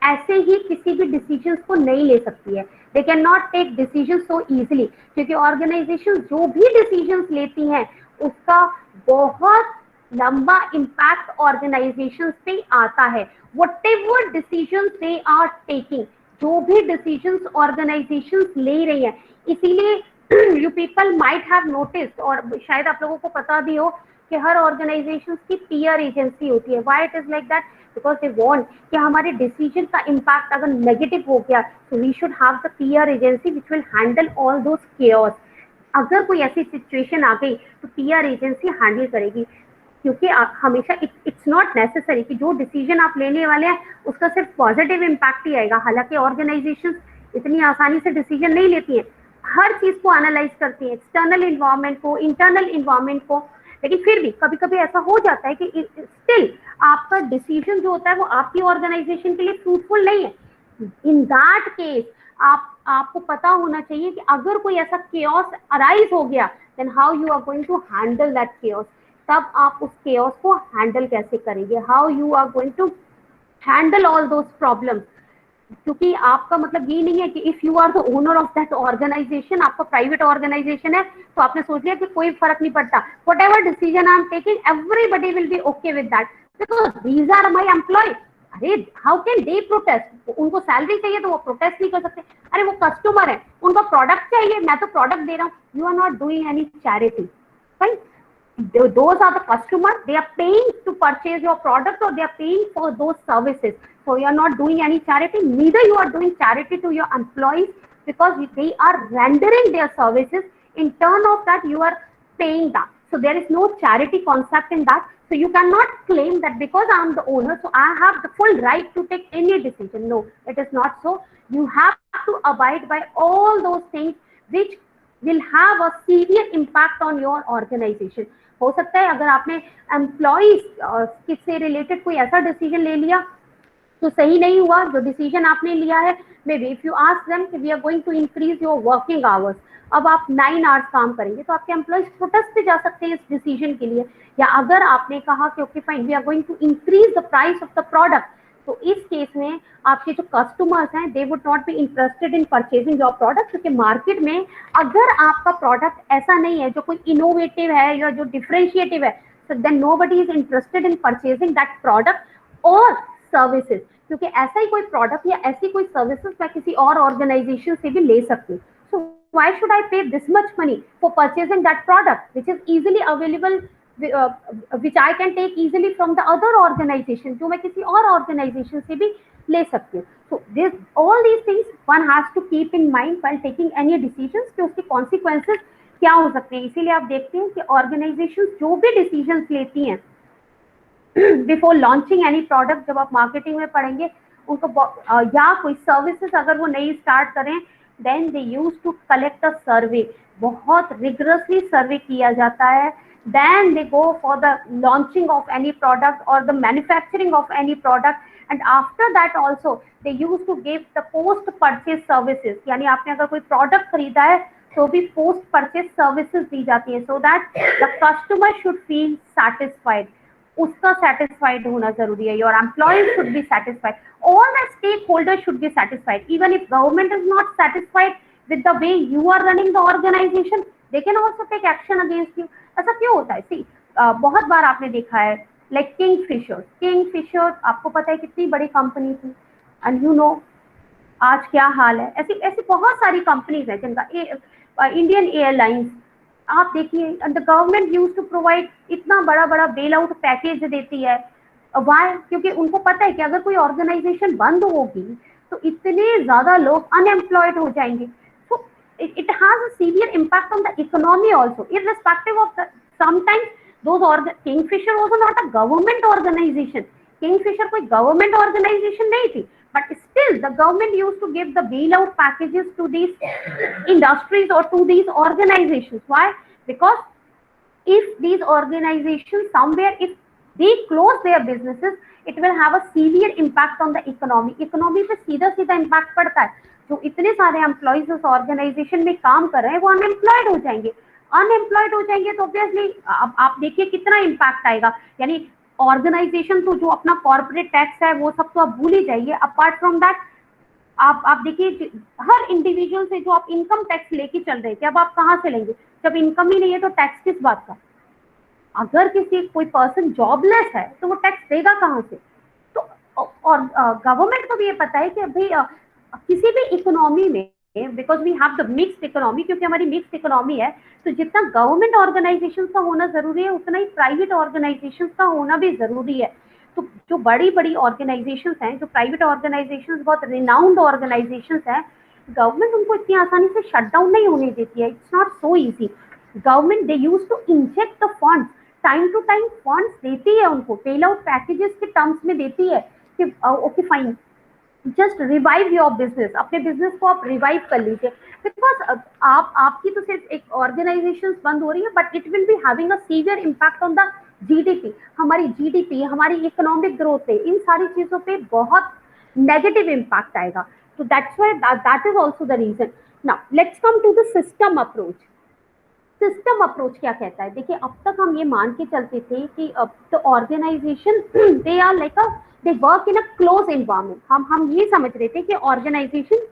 A: ऐसे ही किसी भी डिसीजंस को नहीं ले सकती है। They can not take decision so easily, क्योंकि ऑर्गेनाइजेशन जो भी डिसीजंस लेती हैं उसका बहुत लंबा इम्पैक्ट ऑर्गेनाइजेशन पे आता है। Whatever decisions they are taking, जो भी डिसीजंस ऑर्गेनाइजेशन ले रही हैं, इसीलिए you people might have noticed, और शायद आप लोगों को पता भी हो कि हर ऑर्गेनाइजेशन की पीआर एजेंसी होती है। Why it is like that? Because they want कि हमारे डिसीजन का इम्पैक्ट अगर नेगेटिव हो गया तो we should have the PR agency which will handle all those chaos. अगर कोई ऐसी सिचुएशन आ गई तो पीआर एजेंसी हैंडल करेगी, क्योंकि हमेशा इट्स नॉट नेसेसरी कि जो डिसीजन आप लेने वाले हैं उसका सिर्फ पॉजिटिव इम्पैक्ट ही आएगा। हालांकि ऑर्गेनाइजेशन इतनी आसानी से डिसीजन नहीं लेती हैं, हर चीज को एनालाइज करती है, एक्सटर्नल इन्वायरमेंट को, इंटरनल इन्वायरमेंट को। लेकिन फिर भी कभी कभी ऐसा हो जाता है कि स्टिल आपका डिसीजन जो होता है वो आपकी ऑर्गेनाइजेशन के लिए फ्रूटफुल नहीं है। इन दैट केस आपको पता होना चाहिए कि अगर कोई ऐसा केओस अराइज हो गया then how you are going to handle that chaos. तब आप उस केओस को हैंडल कैसे करेंगे, how you are going to handle all those problems. क्योंकि आपका मतलब ये नहीं है कि if you are the owner of that organisation, आपका प्राइवेट ऑर्गेनाइजेशन है तो आपने सोच लिया कि कोई फर्क नहीं पड़ता, whatever decision I am taking everybody will be okay with that because these are my employee. अरे हाउ कैन दे प्रोटेस्ट? उनको सैलरी चाहिए तो वो प्रोटेस्ट नहीं कर सकते। अरे वो कस्टमर है, उनको प्रोडक्ट चाहिए, मैं तो प्रोडक्ट दे रहा हूँ। You are not doing any charity, right? Those are the customers, they are paying to purchase your product or they are paying for those services. So you are not doing any charity, neither you are doing charity to your employees because they are rendering their services. In turn of that you are paying that, so there is no charity concept in that. So you cannot claim that because I am the owner so I have the full right to take any decision. No, it is not so. You have to abide by all those things which will have a serious impact on your organization. हो सकता है अगर आपने employees से related कोई ऐसा decision ले लिया तो सही नहीं हुआ जो डिसीजन आपने लिया है। Maybe if you ask them कि we are going to increase your working hours, अब आप 9 आवर्स काम करेंगे तो आपके एम्प्लॉइज प्रोटेस्ट पे जा सकते हैं इस डिसीजन के लिए। या अगर आपने कहा कि okay fine we are going to increase the price of the product, तो इस केस में आपके जो कस्टमर्स हैं they would not be interested in purchasing your product, क्योंकि मार्केट में अगर आपका प्रोडक्ट ऐसा नहीं है जो कोई इनोवेटिव है या जो डिफरेंशिएटिव है, so then nobody is interested in purchasing that product or services। क्योंकि ऐसा ही कोई प्रोडक्ट या ऐसी कोई सर्विसेज मैं किसी और ऑर्गेनाइजेशन से भी ले सकती हूँ। सो why should I pay this much money for purchasing that product which is easily available, which I can take easily from the other organization, जो मैं किसी और ऑर्गेनाइजेशन से भी ले सकती हूँ। So this all these things one has to keep in mind while taking any decisions कि उसके consequences क्या हो सकते हैं। इसीलिए आप देखते हैं कि ऑर्गेनाइजेशन जो भी डिसीजंस लेती हैं बिफोर लॉन्चिंग एनी प्रोडक्ट, जब आप मार्केटिंग में पढ़ेंगे उनको या कोई सर्विसेज अगर वो नई स्टार्ट करें then they use to collect a survey, बहुत रिगरसली सर्वे किया जाता है। Then they go for the launching of any product और the manufacturing of any product and after that also they use to give the post purchase services. यानी आपने अगर कोई product खरीदा है तो भी पोस्ट परचेज सर्विसेज दी जाती है so that the customer should feel satisfied. उसका सैटिस्फाइड होना जरूरी है। Your employees should be satisfied, all the stakeholder should be satisfied. Even if government is not satisfied with the way you are running the organisation they can also take action against you. ऐसा क्यों होता है? सी बहुत बार आपने देखा है like Kingfisher आपको पता है कितनी बड़ी कंपनी थी एंड यू नो आज क्या हाल है। ऐसी ऐसी बहुत सारी कंपनीज है जिनका इंडियन एयरलाइंस आप देखिए, the government use to provide इतना बड़ा बड़ा बेल आउट पैकेज देती है। वाई? क्योंकि उनको पता है कि अगर कोई ऑर्गेनाइजेशन बंद होगी तो इतने ज्यादा लोग अनएम्प्लॉयड हो जाएंगे। So it has a severe impact on the economy also irrespective of the sometimes those Kingfisher was not a government organisation. Kingfisher कोई गवर्नमेंट ऑर्गेनाइजेशन नहीं थी, but still the government used to give the bailout packages to these industries or to these organizations. Why? Because if these organizations somewhere, if they close their businesses, it will have a severe impact on the economy. Economy पे सीधा सीधा impact पड़ता है। जो इतने सारे employees उस organisation में काम कर रहे हैं वो अनएम्प्लॉयड हो जाएंगे। अनएम्प्लॉयड हो जाएंगे तो ऑब्वियसली आप देखिए कितना इम्पैक्ट आएगा। यानी ऑर्गेनाइजेशन तो जो अपना कॉर्पोरेट टैक्स है वो सब तो आप भूल ही जाइए। अपार्ट फ्रॉम दैट आप देखिए हर इंडिविजुअल से जो आप इनकम टैक्स लेके चल रहे थे, अब आप कहाँ से लेंगे? जब इनकम ही नहीं है तो टैक्स किस बात का? अगर कोई पर्सन जॉबलेस है तो वो टैक्स देगा कहाँ से? तो और गवर्नमेंट को भी ये पता है कि अभी किसी भी इकोनॉमी में, because we have the mixed economy, क्योंकि हमारी मिक्स्ड इकोनॉमी है, तो जितना गवर्नमेंट ऑर्गेनाइजेशन का होना जरूरी है उतना ही प्राइवेट ऑर्गेनाइजेशन का होना भी जरूरी है। तो जो बड़ी बड़ी ऑर्गेनाइजेशंस हैं, जो प्राइवेट ऑर्गेनाइजेशंस बहुत रिनाउंड ऑर्गेनाइजेशंस हैं, गवर्नमेंट उनको इतनी आसानी से शट डाउन नहीं होने देती है। It's not so easy. Government they use to inject the funds, time to time funds देती है उनको, बेल आउट पैकेजेस के टर्म्स में देती है कि okay fine, just revive your business, अपने बिजनेस को आप रिवाइव कर लीजिए। बिकॉज आपकी तो सिर्फ एक ऑर्गेनाइजेशन बंद हो रही है, but it will be having a severe impact on the GDP. हमारी जीडीपी, हमारी इकोनॉमिक ग्रोथ पे, इन सारी चीजों पे बहुत नेगेटिव इम्पैक्ट आएगा। तो that's why that is also the reason. Now let's come to the system approach. System approach क्या कहता है? देखिए, अब तक हम ये मान के चलते थे कि अब तो organisation they are like they work in a close environment. हम ये समझ रहे थे कि organisation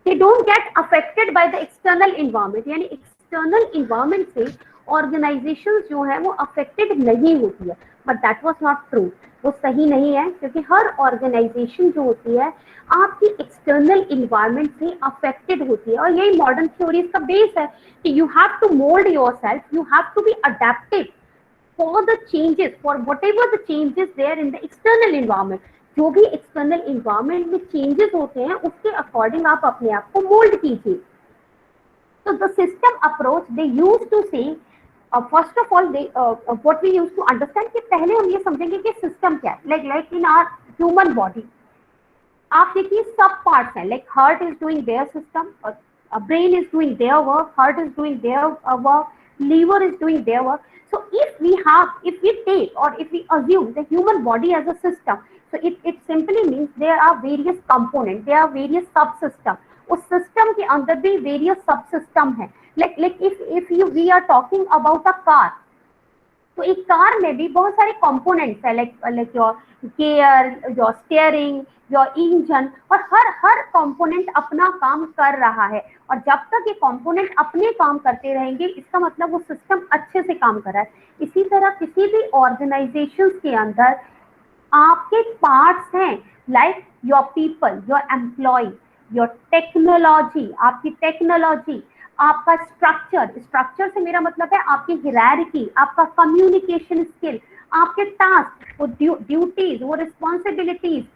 A: they don't get affected by the external environment, यानी एक्सटर्नल एनवायरनमेंट से ऑर्गेनाइजेशन जो है वो अफेक्टेड नहीं होती है। But that was not true. वो सही नहीं है, क्योंकि हर ऑर्गेनाइजेशन जो होती है आपकी एक्सटर्नल इन्वायरमेंट से अफेक्टेड होती है। और यही मॉडर्न थ्योरीज का बेस है कि you have to mould yourself, you have to be adapted for the changes, for whatever the changes there in the external environment. जो भी एक्सटर्नल इन्वायरमेंट में चेंजेस होते हैं उसके अकॉर्डिंग आप अपने आप को मोल्ड कीजिए। So the system approach they used to say, first of all they what we used to understand कि पहले हम ये समझेंगे कि सिस्टम क्या है। like in our human body आप देखिए सब पार्ट्स हैं, like heart is doing their system, brain is doing their work, heart is doing their work, liver is doing their work. So if we take or if we assume the human body as a system, so it simply means there are various components, there are various subsystems. उस system के अंदर भी various subsystem है। Like if we are talking about a car, तो एक car में भी बहुत सारे कंपोनेंट्स है, like your gear, your steering, your engine, और हर कंपोनेंट अपना काम कर रहा है। और जब तक ये कंपोनेंट अपने काम करते रहेंगे इसका मतलब वो सिस्टम अच्छे से काम कर रहा है। इसी तरह किसी भी ऑर्गेनाइजेशंस के अंदर आपके पार्ट्स हैं, like your people, your employee, your technology, आपकी टेक्नोलॉजी, आपका स्ट्रक्चर से मेरा मतलब है आपकी हिरार्की, आपका कम्युनिकेशन स्किल, आपके टास्क, वो ड्यूटीज, वो रिस्पॉन्सिबिलिटीज,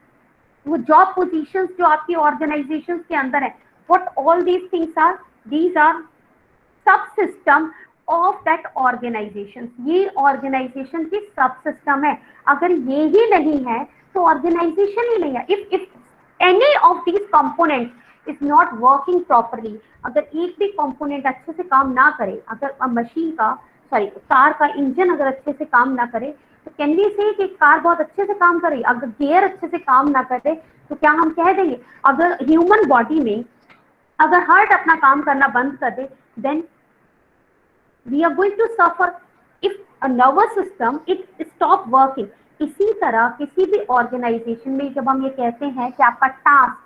A: वो जॉब पोजीशंस जो आपकी ऑर्गेनाइजेशन के अंदर है, what all these things are, these are subsystem of that organisation. ये ऑर्गेनाइजेशन की सब सिस्टम है। अगर ये ही नहीं है तो ऑर्गेनाइजेशन ही नहीं है। If any of these components is not working properly, अगर एक भी कंपोनेंट अच्छे से काम ना करे, अगर मशीन का कार का इंजन अगर अच्छे से काम ना करे, तो कैन वी से कि कार बहुत अच्छे से काम करे? अगर गियर अच्छे से काम ना करे तो क्या हम कह देंगे? अगर ह्यूमन बॉडी में अगर हार्ट अपना काम करना बंद कर दे, then we are going to suffer. If a nervous system it stop working, इसी तरह किसी भी ऑर्गेनाइजेशन में जब हम ये कहते हैं कि आपका टास्क,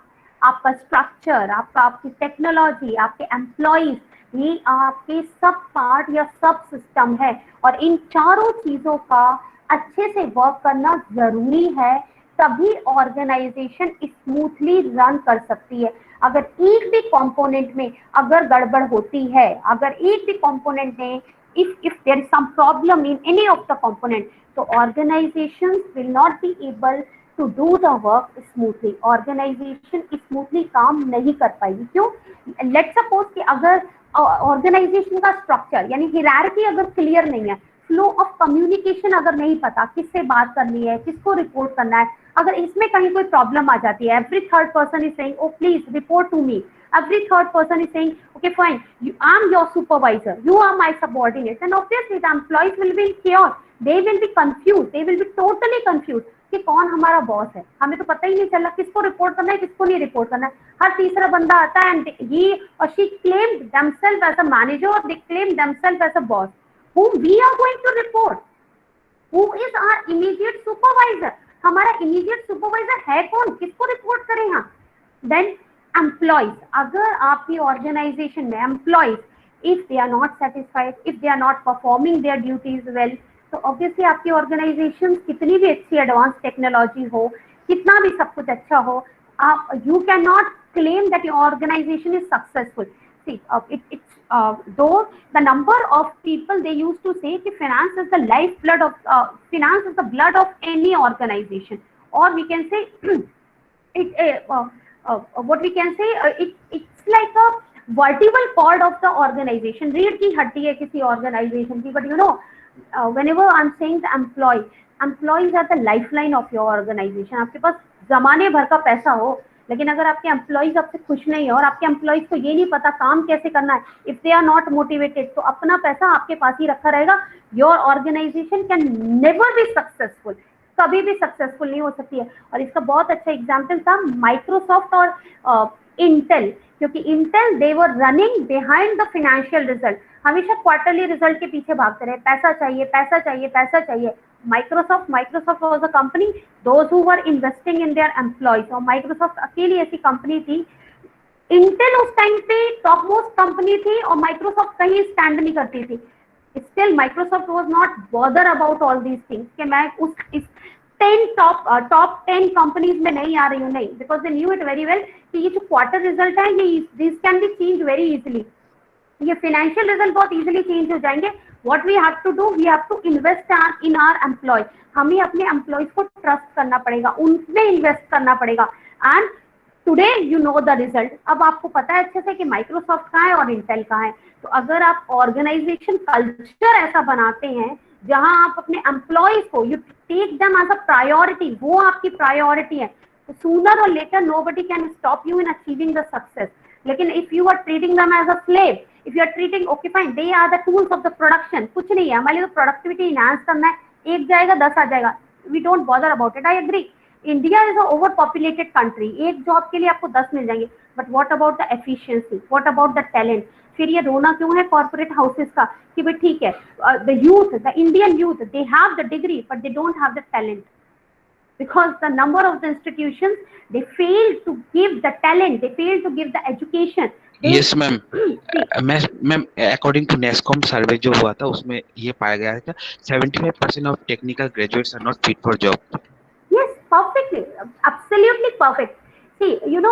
A: आपका स्ट्रक्चर, आपकी टेक्नोलॉजी, आपके एम्प्लॉइज, ये आपके सब पार्ट या सब सिस्टम है, और इन चारों चीजों का अच्छे से वर्क करना जरूरी है, तभी ऑर्गेनाइजेशन स्मूथली रन कर सकती है। अगर एक भी कंपोनेंट में अगर गड़बड़ होती है, अगर एक भी कंपोनेंट में if there is some problem in any of the component, so organizations will not be able to do the work smoothly. Organization smoothly काम नहीं कर पाएगी। क्यों? Let's suppose कि अगर ऑर्गेनाइजेशन का स्ट्रक्चर यानी हिरार्की अगर क्लियर नहीं है, फ्लो ऑफ कम्युनिकेशन अगर नहीं पता, किससे बात करनी है, किसको रिपोर्ट करना है, अगर इसमें कहीं कोई प्रॉब्लम आ जाती है, every third person is saying oh please report to me, every third person is saying, okay, fine, I'm your supervisor, you are my subordinate, and obviously the employees will be in chaos, they will be confused, they will be totally confused कि कौन हमारा boss है, हमें तो पता ही नहीं चला किसको रिपोर्ट करना है किसको नहीं रिपोर्ट करना है. हर तीसरा बंदा आता है and he or she claimed themselves as a manager or they claimed themselves as a boss whom we are going to report. Who is our immediate supervisor? हमारा immediate supervisor है कौन, किसको रिपोर्ट करें हम? Then employees, अगर आपकी organization में employees if they are not satisfied, if they are not performing their duties well, तो ऑब्वियसली आपकी ऑर्गेनाइजेशन कितनी भी अच्छी एडवांस टेक्नोलॉजी हो, कितना भी सब कुछ अच्छा हो, आप you can not claim that your organisation is successful. See, though the number of people they used to say कि finance is the lifeblood of finance is the blood of any organization, or we can say what we can say it's like a vertebral cord of the organization. रीढ़ की हड्डी है किसी organisation की. But you know, whenever I'm saying the employees are the lifeline of your organization. आपके पास जमाने भर का पैसा हो, लेकिन अगर आपके एम्प्लॉइज आपसे खुश नहीं है और आपके एम्प्लॉइज को ये नहीं पता काम कैसे करना है, if they are not motivated, तो अपना पैसा आपके पास ही रखा रहेगा. Your organisation can never be successful, कभी भी सक्सेसफुल नहीं हो सकती है. और इसका बहुत अच्छा एग्जाम्पल था माइक्रोसॉफ्ट और इंटेल, क्योंकि Intel they were running behind the financial result, हमेशा क्वार्टरली रिजल्ट के पीछे भागते रहे, पैसा चाहिए पैसा चाहिए पैसा चाहिए. Microsoft was a company, those who were investing in their employees, और Microsoft अकेली ऐसी कंपनी थी. Intel उस टाइम पे टॉप मोस्ट कंपनी थी और Microsoft कहीं स्टैंड नहीं करती थी. Still Microsoft was not bother about all these things कि मैं इस 10 top 10 कंपनीज में नहीं आ रही हूँ, नहीं, because they knew it very well कि ये जो क्वार्टर रिजल्ट है ये this can be changed very easily, ये फाइनेंशियल रिजल्ट बहुत इजीली चेंज हो जाएंगे. What we have to do, we have to invest in our employee, हमें अपने एम्प्लॉयज को ट्रस्ट करना पड़ेगा, उनमें इन्वेस्ट करना पड़ेगा. And today you know the result. अब आपको पता है अच्छे से कि माइक्रोसॉफ्ट कहाँ है और इंटेल कहाँ है. तो अगर आप ऑर्गेनाइजेशन कल्चर ऐसा बनाते हैं जहां आप अपने एम्प्लॉयज को you take them as a priority, वो आपकी प्रायोरिटी है, तो सूनर और later nobody can stop you in achieving the success. लेकिन if you are treating them as a slave, if you are treating okay fine they are the tools of the production, कुछ नहीं है हमारे लिए तो productivity enhance करना है, एक जाएगा 10 आ जाएगा, we don't bother about it. I agree, India is a over populated country, एक जॉब के लिए आपको 10 मिल जाएंगे, but what about the efficiency, what about the talent? फिर ये रोना क्यों है कॉर्पोरेट हाउसेस का कि भाई ठीक है the youth, the Indian youth, they have the degree but they don't have the talent, because the number of the institutions they fail to give the talent, they fail to give the education.
C: Yes ma'am. Ma'am according to NASSCOM survey जो हुआ था उसमें ये पाया गया है कि 75% of technical graduates are not fit for job.
A: Yes, perfectly, absolutely perfect. See, you know,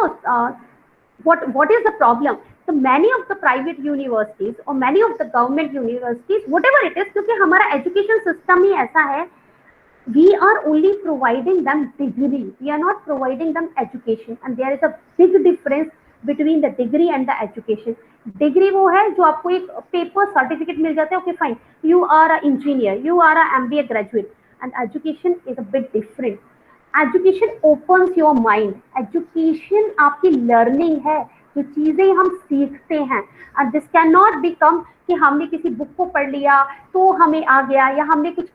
A: what is the problem? So many of the private universities or many of the government universities, whatever it is, क्योंकि हमारा education system ही ऐसा है, we are only providing them degree, we are not providing them education, and there is a big difference between the degree and the education. Degree वो है जो आपको एक paper certificate मिल जाता है, okay fine, you are a engineer, you are a MBA graduate, and education is a bit different. Education opens your mind, education आपकी learning है, जो चीजें हम सीखते हैं, and this cannot become कि हमने किसी बुक को पढ़ लिया तो हमें आ गया, या हमने कुछ,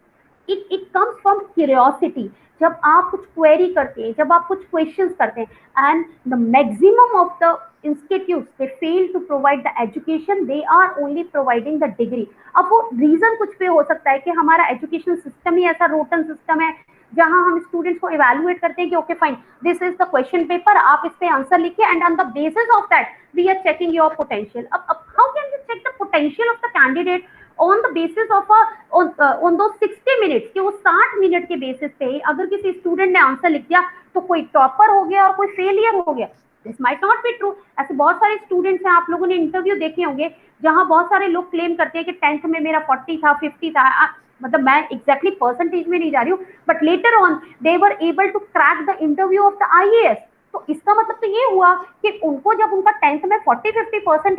A: it comes from curiosity. जब आप कुछ क्वेरी करते हैं, जब आप कुछ क्वेश्चंस करते हैं, and the maximum of the institutes they fail to provide the education, they are only providing the degree. अब वो रीजन कुछ भी हो सकता है कि हमारा एजुकेशन सिस्टम ही ऐसा रोटन सिस्टम है जहां हम स्टूडेंट्स को इवैल्यूएट करते हैं कि okay fine this is the question paper, आप इस पे आंसर लिखिए and on the basis of that we are checking your potential. अब how can we check the potential of the candidate on the basis of on those 60 minutes, कि वो 60 minute के basis पे अगर किसी स्टूडेंट ने answer लिख दिया तो कोई टॉपर हो गया और कोई फेलियर हो गया. This might not be true. ऐसे बहुत सारे स्टूडेंट्स हैं, आप लोगों ने इंटरव्यू देखे होंगे जहां बहुत सारे लोग क्लेम करते हैं कि 10th में मेरा 40 था 50 था, मतलब मैं एग्जैक्टली परसेंटेज में नहीं जा रही हूँ, but later on they were able to crack the interview of the IAS. तो इसका मतलब तो ये हुआ कि उनको जब उनका 10th में 40-50%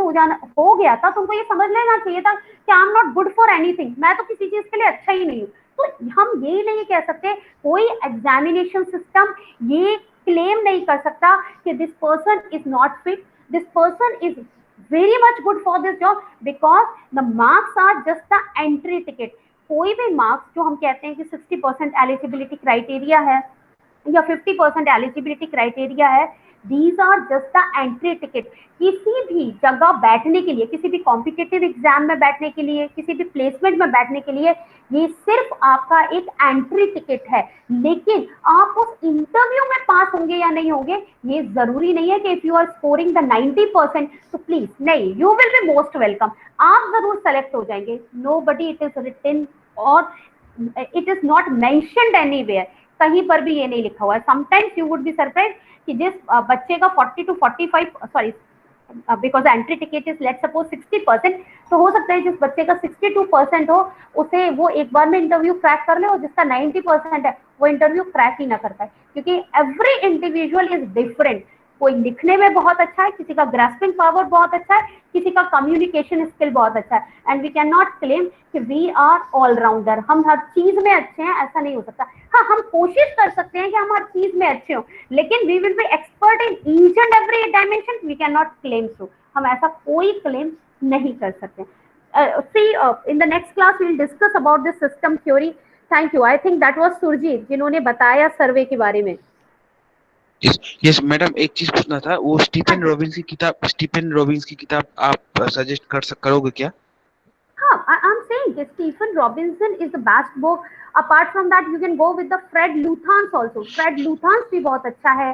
A: हो गया था तो उनको ये समझ लेना चाहिए था कि आई am not good for anything, मैं तो किसी चीज के लिए अच्छा ही नहीं हूँ. तो हम ये नहीं कह सकते, कोई एग्जामिनेशन सिस्टम ये क्लेम नहीं कर सकता कि this person is not fit, this person is very much good for this job because the marks are just the entry ticket. कोई भी marks जो हम कहते हैं कि 60% eligibility criteria है या 50% एलिजिबिलिटी क्राइटेरिया है, these are just the entry ticket. किसी भी जगह बैठने के लिए, किसी भी कॉम्पिटिटिव एग्जाम में बैठने के लिए, किसी भी प्लेसमेंट में बैठने के लिए, ये सिर्फ आपका एक एंट्री टिकट है। लेकिन आप उस इंटरव्यू में पास होंगे या नहीं होंगे ये जरूरी नहीं है कि if you are scoring the 90% तो प्लीज नहीं, you will be most welcome, आप जरूर सेलेक्ट हो जाएंगे। नोबडी इट इज रिटन और it is not mentioned anywhere, कहीं पर भी ये नहीं लिखा हुआ है। Sometimes you would be surprise कि जिस बच्चे का 40 to 45 sorry because entry ticket is let's suppose 60%, तो हो सकता है जिस बच्चे का 62% हो उसे वो एक बार में इंटरव्यू क्रैक कर ले, और जिसका 90% है वो इंटरव्यू क्रैक ही ना कर पाए, क्योंकि एवरी इंडिविजुअल इज डिफरेंट। कोई लिखने में बहुत अच्छा है, किसी का ग्रास्पिंग पावर बहुत अच्छा है, किसी का कम्युनिकेशन स्किल बहुत अच्छा है, and we can not claim कि वी आर ऑलराउंडर, हम हर चीज में अच्छे हैं, ऐसा नहीं हो सकता। हाँ, हम कोशिश कर सकते हैं कि हम हर चीज में अच्छे हों, लेकिन we will be expert in each and every dimension, we can not claim so, हम ऐसा कोई क्लेम नहीं कर सकते। In the next class we will discuss about this system theory. Thank you. I think that was Surjit जिन्होंने बताया सर्वे के बारे में।
C: यस मैडम, एक चीज पूछना था, वो स्टीफन रॉबिन्स की किताब आप सजेस्ट करोगे क्या?
A: I'm saying that Stephen Robinson is the best book. Apart from that, you can go with the Fred Luthans also. Fred Luthans भी बहुत अच्छा है।